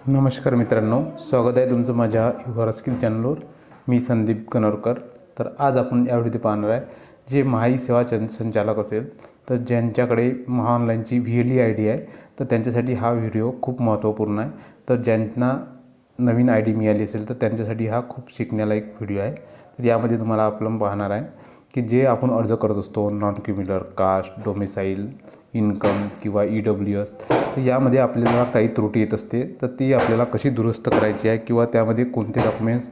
नमस्कार मित्रांनो, स्वागत आहे तुमचं माझ्या युवा स्किल चॅनलवर। मी संदीप कनोरकर। तर आज आपण या व्हिडिओमध्ये पाहणार आहे जे महाई सेवा संचालक असेल तर ज्यांच्याकडे महाऑनलाईनची VLE ID आहे तर त्यांच्यासाठी हा व्हिडिओ खूप महत्त्वपूर्ण आहे। तर ज्यांना नवीन ID मिळाली असेल तर त्यांच्यासाठी हा खूप शिकण्यालायक व्हिडिओ आहे। तर यामध्ये तुम्हाला आपण पाहणार आहे की जे आपण अर्ज करत असतो non criminal, caste, domicile, income किंवा EWS, तर यामध्ये आपल्याला काही त्रुटी येत असते तर ती आपल्याला कशी दुरुस्त करायची आहे किंवा त्यामध्ये कोणते डॉक्युमेंट्स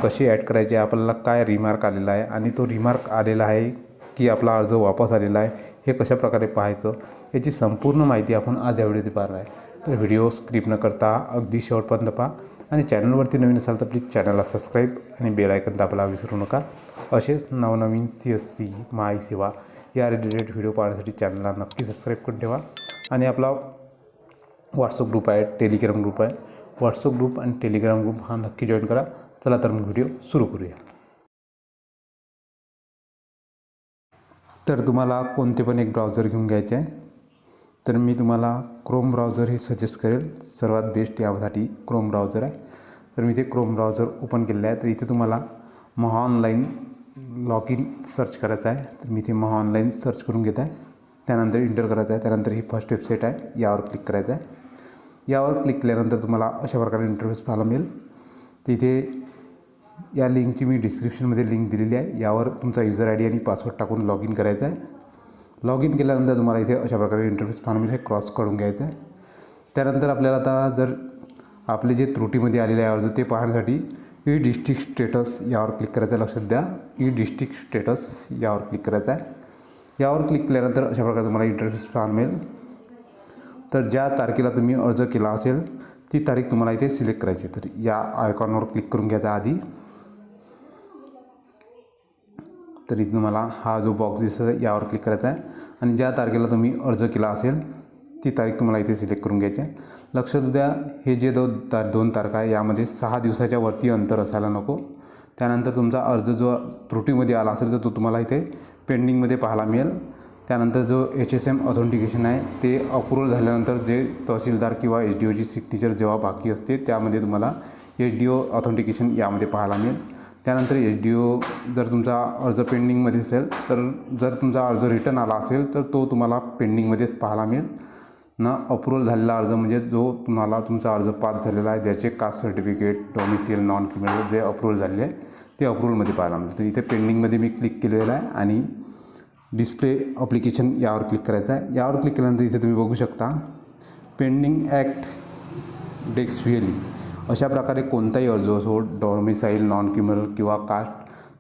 कसे ॲड करायचे आहे, आपल्याला काय रिमार्क आलेला आहे आणि तो रिमार्क आलेला आहे की आपला अर्ज वापस आलेला आहे हे कशा प्रकारे पाहायचं याची संपूर्ण माहिती आपण आज या व्हिडिओमध्ये पाहणार आहे। तर व्हिडिओ स्किप न करता अगदी शेवटपर्यंत पहा आणि चॅनलवरती नवीन असाल तर प्लीज चॅनलला सबस्क्राईब आणि बेल आयकन दाबायला विसरू नका। असेच नवनवीन CSC महाई सेवा या रिलेटेड व्हिडिओ पाहण्यासाठी चॅनलला नक्की सबस्क्राईब करून ठेवा आणि आपला व्हॉट्सअप ग्रुप आहे, टेलिग्राम ग्रुप आहे, व्हॉट्सअप ग्रुप आणि टेलिग्राम ग्रुप हा नक्की जॉईन करा। चला तर मग व्हिडिओ सुरू करूया। तर तुम्हाला कोणते पण एक ब्राउझर घेऊन घ्यायचे आहे। तर मी तुम्हाला क्रोम ब्राउझर हे सजेस्ट करेल, सर्वात बेस्ट यासाठी क्रोम ब्राउझर आहे। तर मी इथे क्रोम ब्राउझर ओपन केलेलं आहे। तर इथे तुम्हाला महाऑनलाईन लॉग इन सर्च करायचं आहे। तर मी इथे महाऑनलाईन सर्च करून घेत आहे, त्यानंतर इंटर करायचं आहे। त्यानंतर ही फर्स्ट वेबसाईट आहे, यावर क्लिक करायचं आहे। यावर क्लिक केल्यानंतर तुम्हाला अशा प्रकारे इंटरफेस पाहायला मिळेल। तिथे या लिंकची मी डिस्क्रिप्शनमध्ये लिंक दिलेली आहे, यावर तुमचा यूजर ID आणि पासवर्ड टाकून लॉग इन करायचं आहे। लॉग इन केल्यानंतर तुम्हाला इथे अशा प्रकारे इंटरफेस पाहायला मिळेल, हे क्रॉस करून घ्यायचं आहे। त्यानंतर आपल्याला आता जर आपले जे त्रुटीमध्ये आलेले आहे अर्ज ते पाहण्यासाठी ई डिस्ट्रिक्ट स्टेटस यावर क्लिक करायचं आहे। लक्षात द्या, ई डिस्ट्रिक्ट स्टेटस यावर क्लिक करायचं आहे। यावर क्लिक केल्यानंतर अशा प्रकारे तुम्हाला इंटरफेस पाहायला मिळेल। तर ज्या तारखेला तुम्ही अर्ज केला असेल ती तारीख तुम्हाला इथे सिलेक्ट करायची। तर या आयकॉनवर क्लिक करून घ्यायचा आधी। तर इथे तुम्हाला हा जो बॉक्स दिसत आहे यावर क्लिक करायचा आहे आणि ज्या तारखेला तुम्ही अर्ज केला असेल ती तारीख तुम्हाला इथे सिलेक्ट करून घ्यायची आहे। लक्षात द्या, हे जे दोन तारखा आहे यामध्ये 6 दिवसाच्या वरती अंतर असायला नको। त्यानंतर तुमचा अर्ज जो त्रुटीमध्ये आला असेल तर तो तुम्हाला इथे पेंडिंगमध्ये पाहायला मिळेल। त्यानंतर जो HSM ऑथेंटिकेशन आहे ते अप्रूव्हल झाल्यानंतर जे तहसीलदार किंवा SDOची सिग्नेचर जेव्हा बाकी असते त्यामध्ये तुम्हाला SDO ऑथेंटिकेशन यामध्ये पाहायला मिळेल। त्यानंतर SDO जर तुमचा अर्ज पेंडिंगमध्ये असेल तर जर तुमचा अर्ज रिटर्न आला असेल तर तो तुम्हाला पेंडिंगमध्येच पाहायला मिळेल ना। अप्रूव्हल झालेला अर्ज म्हणजे जो तुम्हाला तुमचा अर्ज पास झालेला आहे, ज्याचे caste certificate, domicile, non criminal जे अप्रूव्हल झालेले आहे ते अप्रूव्हलमध्ये पाहायला मिळेल। तर इथे पेंडिंगमध्ये मी क्लिक केलेलं आहे आणि डिस्प्ले ॲप्लिकेशन यावर क्लिक करायचं आहे। यावर क्लिक केल्यानंतर इथे तुम्ही बघू शकता पेंडिंग ॲक्ट डेक्स VLE अशा प्रकारे कोणताही अर्ज असो, डोमिसाईल, नॉन क्रिमिनल किंवा कास्ट,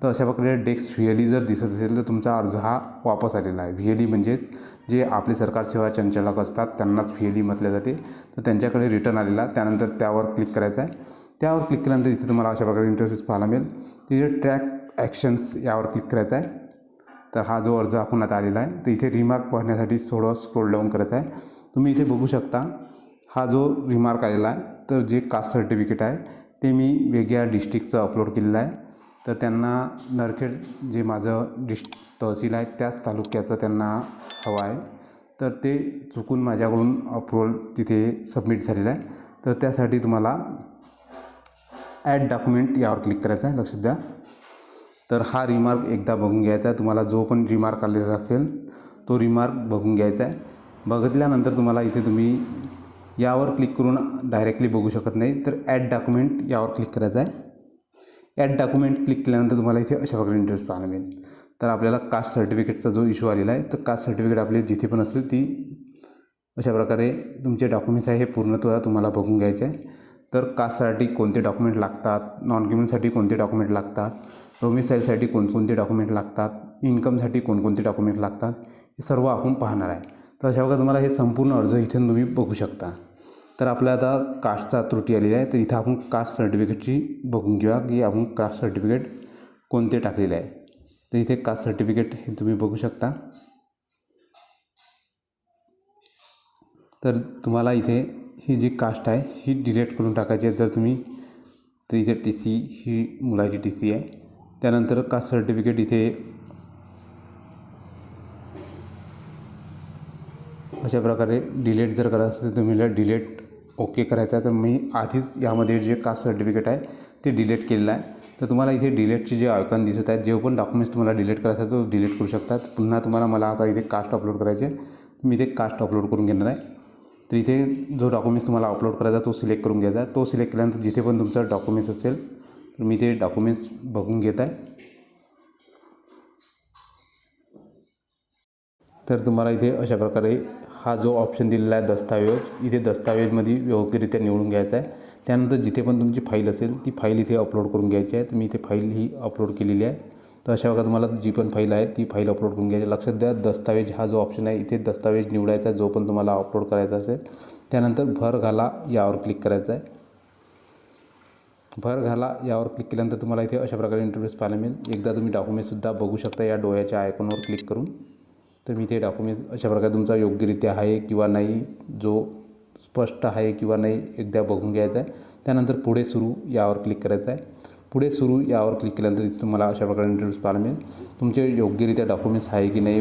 तर अशा प्रकारे डेक्स VLE जर दिसत असेल तर तुमचा अर्ज हा वापस आलेला आहे। VLE म्हणजेच जे आपले सरकार सेवा संचालक असतात त्यांनाच VLE म्हटले जाते। तर त्यांच्याकडे रिटर्न आलेला, त्यानंतर त्यावर क्लिक करायचं आहे। त्यावर क्लिक केल्यानंतर इथे तुम्हाला अशा प्रकारे इंटरफेस पाहायला मिळेल। तिथे ट्रॅक ॲक्शन्स यावर क्लिक करायचं आहे। तर हा जो अर्ज आपण आता आलेला आहे तर इथे रिमार्क पाहण्यासाठी थोडं स्क्रोल डाऊन करायचं आहे। तुम्ही इथे बघू शकता हा जो रिमार्क आलेला आहे तर जे कास्ट सर्टिफिकेट आहे ते मी वेगळ्या डिस्ट्रिक्टचं अपलोड केलेलं आहे। तर त्यांना नरखेड जे माझं तहसील आहे त्याच तालुक्याचं त्यांना हवं आहे, तर ते चुकून माझ्याकडून अप्रूव्हल तिथे सबमिट झालेलं आहे। तर त्यासाठी तुम्हाला ॲड डॉक्युमेंट यावर क्लिक करायचं आहे। लक्षात द्या, तर हा रिमार्क एकदा बघून घ्यायचा आहे। तुम्हाला जो पण रिमार्क आलेला असेल तो रिमार्क बघून घ्यायचा आहे। बघितल्यानंतर तुम्हाला इथे तुम्ही यावर क्लिक करून डायरेक्टली बघू शकत नाही, तर ॲड डॉक्युमेंट यावर क्लिक करायचं आहे। ॲड डॉक्युमेंट क्लिक केल्यानंतर तुम्हाला इथे अशा प्रकारे इंटरफेस पाहायला मिळेल। तर आपल्याला कास्ट सर्टिफिकेटचा जो इश्यू आलेला आहे तर कास्ट सर्टिफिकेट आपले जिथे पण असेल ती अशा प्रकारे तुमचे डॉक्युमेंट्स आहे हे पूर्णतः तुम्हाला बघून घ्यायचे आहे। तर कास्टसाठी कोणते डॉक्युमेंट लागतात, नॉन क्रिमिनलसाठी कोणते डॉक्युमेंट लागतात, डोमिसाईलसाठी कोणकोणते डॉक्युमेंट लागतात, इन्कमसाठी कोणकोणते डॉक्युमेंट लागतात, हे सर्व आपण पाहणार आहे। तर अशा प्रकारे तुम्हाला हे संपूर्ण अर्ज इथे तुम्ही बघू शकता। तर आपल्या आता कास्टचा त्रुटी आलेली आहे, तर इथं आपण कास्ट सर्टिफिकेटची बघून घेऊया की आपण कास्ट सर्टिफिकेट कोणते टाकलेले आहे। तर इथे कास्ट सर्टिफिकेट हे तुम्ही बघू शकता। तर तुम्हाला इथे ही जी कास्ट आहे ही डिलीट करून टाकायची आहे जर तुम्ही, तर इथे TC ही मुलाची TC आहे। त्यानंतर कास्ट सर्टिफिकेट इथे अशा प्रकारे डिलीट जर करायचं असेल तर तुम्हाला डिलीट ओके करायचं आहे. तर मी आधीच यामध्ये जे कास्ट सर्टिफिकेट आहे ते डिलीट केलेलं आहे. तर तुम्हाला इथे डिलीटचे जे आयकॉन दिसत आहेत, जे पण डॉक्युमेंट्स तुम्हाला डिलीट करायचं आहे तो डिलीट करू शकतात. पुन्हा तुम्हाला मला आता इथे कास्ट अपलोड करायचे आहे, मी इथे कास्ट अपलोड करून घेणार आहे. तर इथे जो डॉक्युमेंट्स तुम्हाला अपलोड करायचा तो सिलेक्ट करून घ्यायचा आहे. तो सिलेक्ट केल्यानंतर जिथे पण तुमचं डॉक्युमेंट्स असेल तर मी ते डॉक्युमेंट्स बघून घेत आहे. तर तुम्हाला इथे अशा प्रकारे हा जो ऑप्शन दिलेला आहे दस्तावेज, इथे दस्तावेजमध्ये योग्यरित्या निवडून घ्यायचा आहे. त्यानंतर जिथे पण तुमची फाईल असेल ती फाईल इथे अपलोड करून घ्यायची आहे. तर मी इथे फाईल ही अपलोड केलेली आहे. तर अशा प्रकारे तुम्हाला जी पण फाईल आहे ती फाईल अपलोड करून घ्यायची. लक्षात द्या, दस्तावेज हा जो ऑप्शन आहे इथे दस्तावेज निवडायचा जो पण तुम्हाला अपलोड करायचा असेल. त्यानंतर भर घाला यावर क्लिक करायचं आहे. भर घाला यावर क्लिक केल्यानंतर तुम्हाला इथे अशा प्रकारे इंटरफेस पाहायला मिळेल. एकदा तुम्ही डॉक्युमेंटसुद्धा बघू शकता या डोळ्याच्या आयकॉनवर क्लिक करून. तर मी ते डॉक्युमेंट्स अशा प्रकारे तुमचा योग्यरित्या आहे किंवा नाही, जो स्पष्ट आहे किंवा नाही एकदा बघून घ्यायचा आहे. त्यानंतर पुढे सुरू यावर क्लिक करायचं आहे. पुढे सुरू यावर क्लिक केल्यानंतर इथे तुम्हाला अशा प्रकारे इंटरफेस पाहायला मिळेल. तुमचे योग्यरित्या डॉक्युमेंट्स आहे की नाही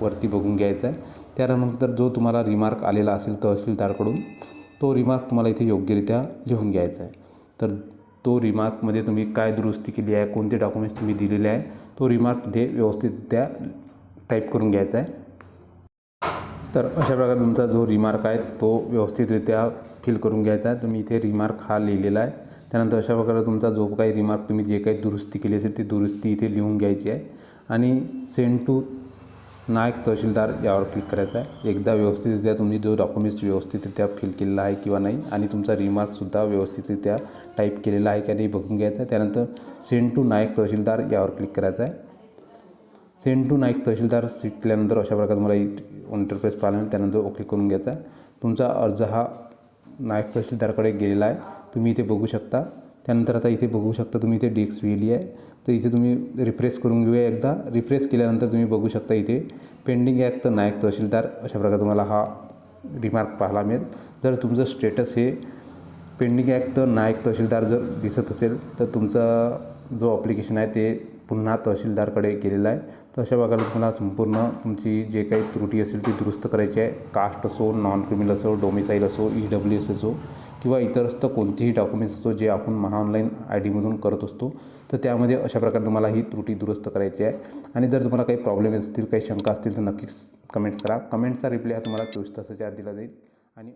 वरती बघून घ्यायचं आहे. त्यानंतर जो तुम्हाला रिमार्क आलेला असेल तहसीलदारकडून तो रिमार्क तुम्हाला इथे योग्यरित्या लिहून घ्यायचा आहे. तर तो रिमार्कमध्ये तुम्ही काय दुरुस्ती केली आहे, कोणते डॉक्युमेंट्स तुम्ही दिलेले आहे, तो रिमार्क इथे व्यवस्थितरित्या टाईप करून घ्यायचा आहे. तर अशा प्रकारे तुमचा जो रिमार्क आहे तो व्यवस्थितरित्या फिल करून घ्यायचा आहे. तर मी इथे रिमार्क हा लिहिलेला आहे. त्यानंतर अशा प्रकारे तुमचा जो काही रिमार्क तुम्ही जे काही दुरुस्ती केली असेल ती दुरुस्ती इथे लिहून घ्यायची आहे आणि सेंड टू नायक तहसीलदार यावर क्लिक करायचं आहे. एकदा व्यवस्थितरित्या तुम्ही जो डॉक्युमेंट्स व्यवस्थितरित्या फिल केलेला आहे किंवा नाही आणि तुमचा रिमार्कसुद्धा व्यवस्थितरित्या टाईप केलेला आहे की नाही बघून घ्यायचा आहे. त्यानंतर सेंड टू नायक तहसीलदार यावर क्लिक करायचं आहे. सेंड टू नायक तहसीलदार सिलेक्ट केल्यानंतर अशा प्रकारे तुम्हाला इंटरफेस पाहायला मिळेल. त्यानंतर ओके करून घ्यायचा आहे. तुमचा अर्ज हा नायक तहसीलदारकडे गेलेला आहे, तुम्ही इथे बघू शकता. त्यानंतर आता इथे बघू शकता तुम्ही इथे डेस्क लिहिली आहे. तर इथे तुम्ही रिफ्रेश करून घेऊया. एकदा रिफ्रेश केल्यानंतर तुम्ही बघू शकता इथे पेंडिंग ॲक्ट नायक तहसीलदार अशा प्रकारे तुम्हाला हा रिमार्क पाहायला मिळेल. जर तुमचं स्टेटस हे पेंडिंग ॲक्ट नायक तहसीलदार जर दिसत असेल तर तुमचा जो ॲप्लिकेशन आहे ते पुन्हा तहसीलदारकडे गेलेला आहे. तर अशा प्रकारे तुम्हाला संपूर्ण तुमची जे काही त्रुटी असेल ती दुरुस्त करायची आहे. कास्ट असो, नॉन क्रिमिनल असो, डोमिसाईल असो, EWS असो किंवा इतरस्त कोणतेही डॉक्युमेंट्स असो जे आपण महाऑनलाईन IDमधून करत असतो. तर त्यामध्ये अशा प्रकारे तुम्हाला ही त्रुटी दुरुस्त करायची आहे. आणि जर तुम्हाला काही प्रॉब्लेम असतील, काही शंका असतील तर नक्कीच कमेंट्स करा. कमेंटचा रिप्लाय हा तुम्हाला 24 तासाच्या आत दिला जाईल. आणि